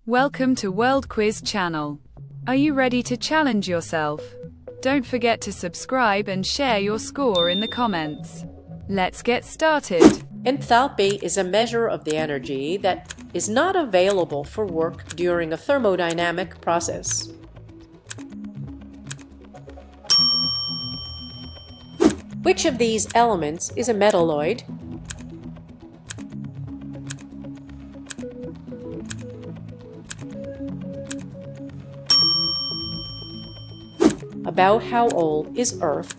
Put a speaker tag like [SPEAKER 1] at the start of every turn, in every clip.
[SPEAKER 1] Welcome to World Quiz Channel. Are you ready to challenge yourself? Don't forget to subscribe and share your score in the comments. Let's get started.
[SPEAKER 2] Enthalpy is a measure of the energy that is not available for work during a thermodynamic process. Which of these elements is a metalloid? About how old is Earth?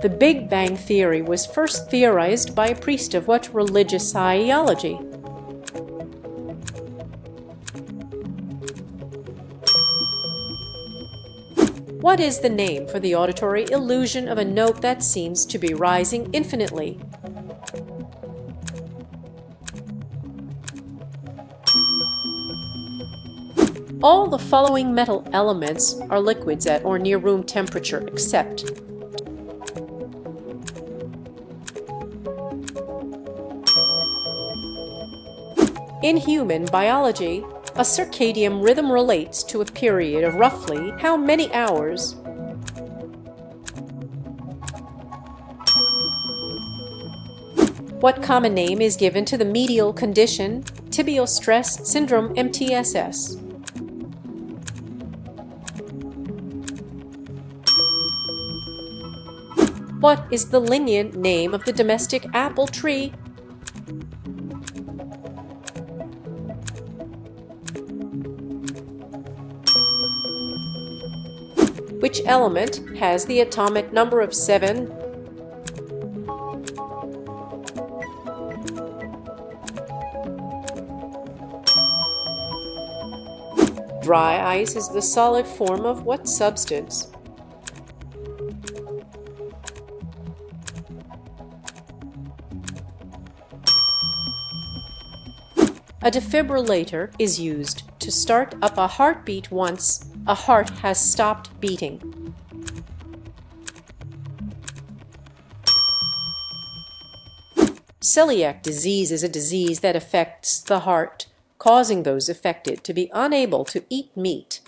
[SPEAKER 2] The Big Bang Theory was first theorized by a priest of what religious ideology? What is the name for the auditory illusion of a note that seems to be rising infinitely? All the following metal elements are liquids at or near room temperature except in human biology, a circadian rhythm relates to a period of roughly how many hours? What common name is given to the medial condition, tibial stress syndrome (MTSS)? What is the Linnean name of the domestic apple tree? Which element has the atomic number of 7? Dry ice is the solid form of what substance? A defibrillator is used to start up a heartbeat once a heart has stopped beating. Celiac disease is a disease that affects the heart, causing those affected to be unable to eat meat.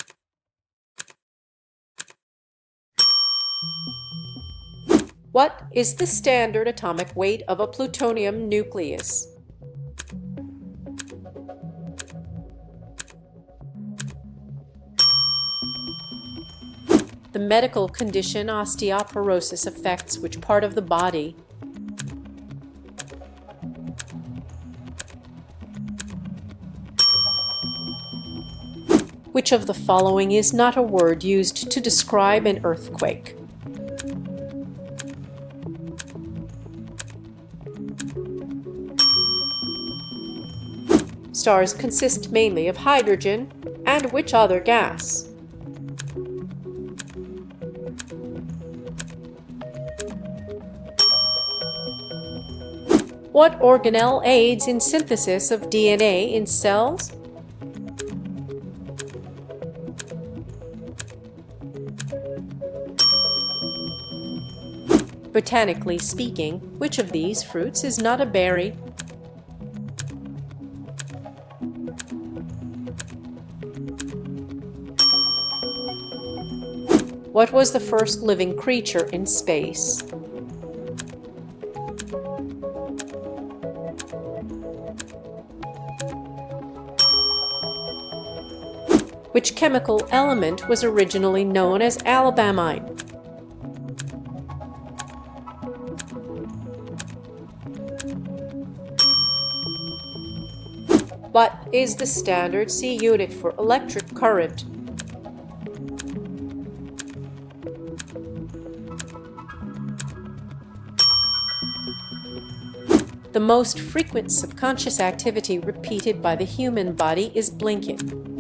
[SPEAKER 2] What is the standard atomic weight of a plutonium nucleus? The medical condition osteoporosis affects which part of the body? Which of the following is not a word used to describe an earthquake? Stars consist mainly of hydrogen, and which other gas? What organelle aids in synthesis of DNA in cells? Botanically speaking, which of these fruits is not a berry? What was the first living creature in space? Which chemical element was originally known as alabamine? What is the standard C unit for electric current? The most frequent subconscious activity repeated by the human body is blinking.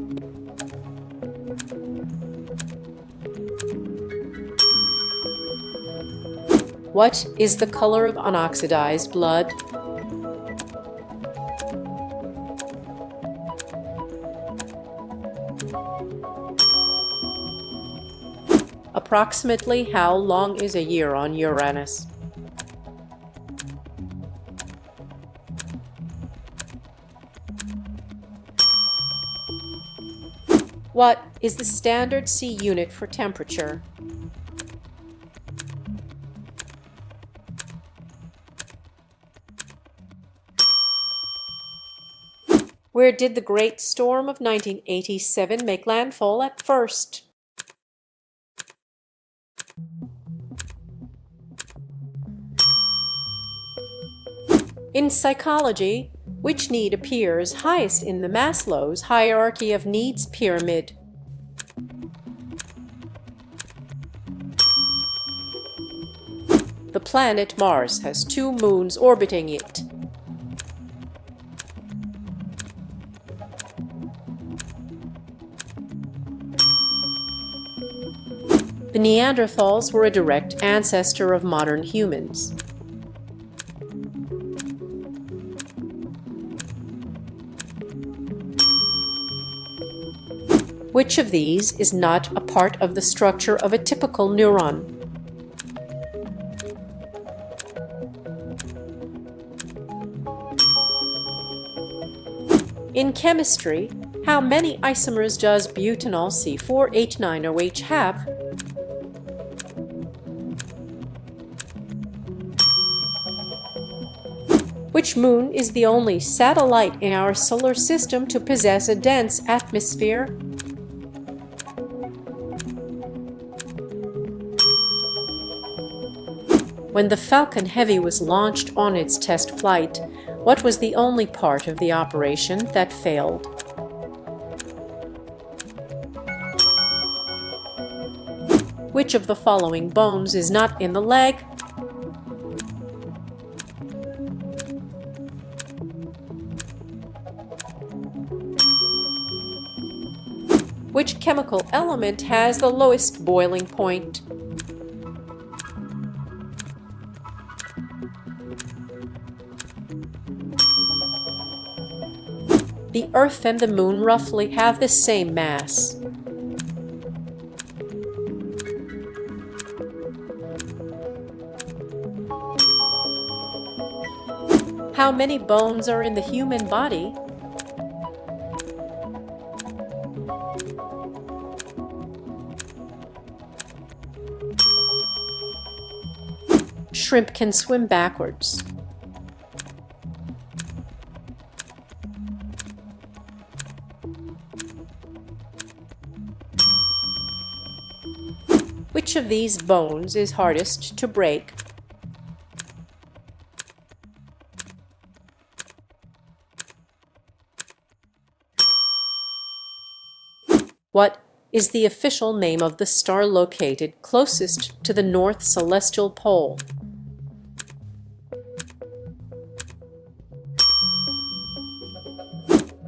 [SPEAKER 2] What is the color of unoxidized blood? approximately how long is a year on Uranus? What is the standard C unit for temperature? Where did the Great Storm of 1987 make landfall at first? In psychology, which need appears highest in the Maslow's hierarchy of needs pyramid? The planet Mars has 2 moons orbiting it. The Neanderthals were a direct ancestor of modern humans. Which of these is not a part of the structure of a typical neuron? In chemistry, how many isomers does butanol C4H9OH have? Which moon is the only satellite in our solar system to possess a dense atmosphere? When the Falcon Heavy was launched on its test flight, what was the only part of the operation that failed? Which of the following bones is not in the leg? Which chemical element has the lowest boiling point? The Earth and the Moon roughly have the same mass. How many bones are in the human body? Shrimp can swim backwards. Which of these bones is hardest to break? What is the official name of the star located closest to the North Celestial Pole?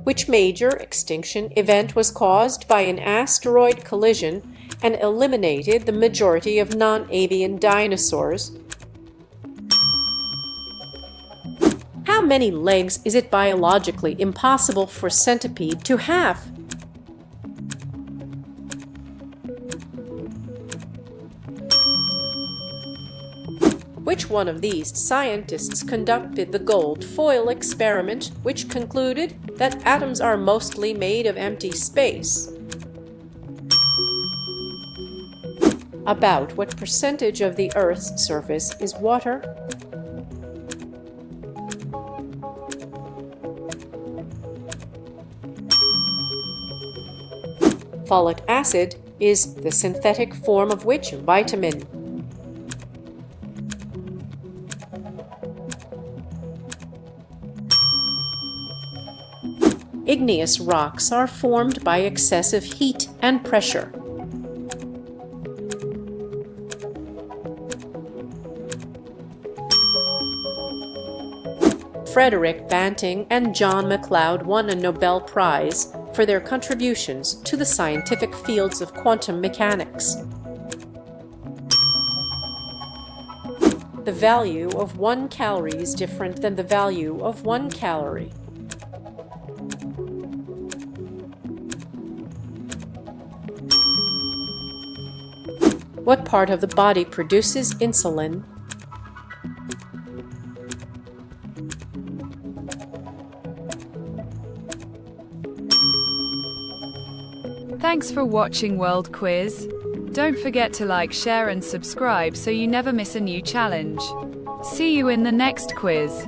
[SPEAKER 2] Which major extinction event was caused by an asteroid collision and eliminated the majority of non-avian dinosaurs? How many legs is it biologically impossible for a centipede to have? Which one of these scientists conducted the gold foil experiment, which concluded that atoms are mostly made of empty space? About what percentage of the Earth's surface is water? Folic acid is the synthetic form of which vitamin? Igneous rocks are formed by excessive heat and pressure. Frederick Banting and John McLeod won a Nobel Prize for their contributions to the scientific fields of quantum mechanics. The value of 1 calorie is different than the value of 1 calorie. What part of the body produces insulin?
[SPEAKER 1] Thanks for watching World Quiz. Don't forget to like, share and subscribe so you never miss a new challenge. See you in the next quiz.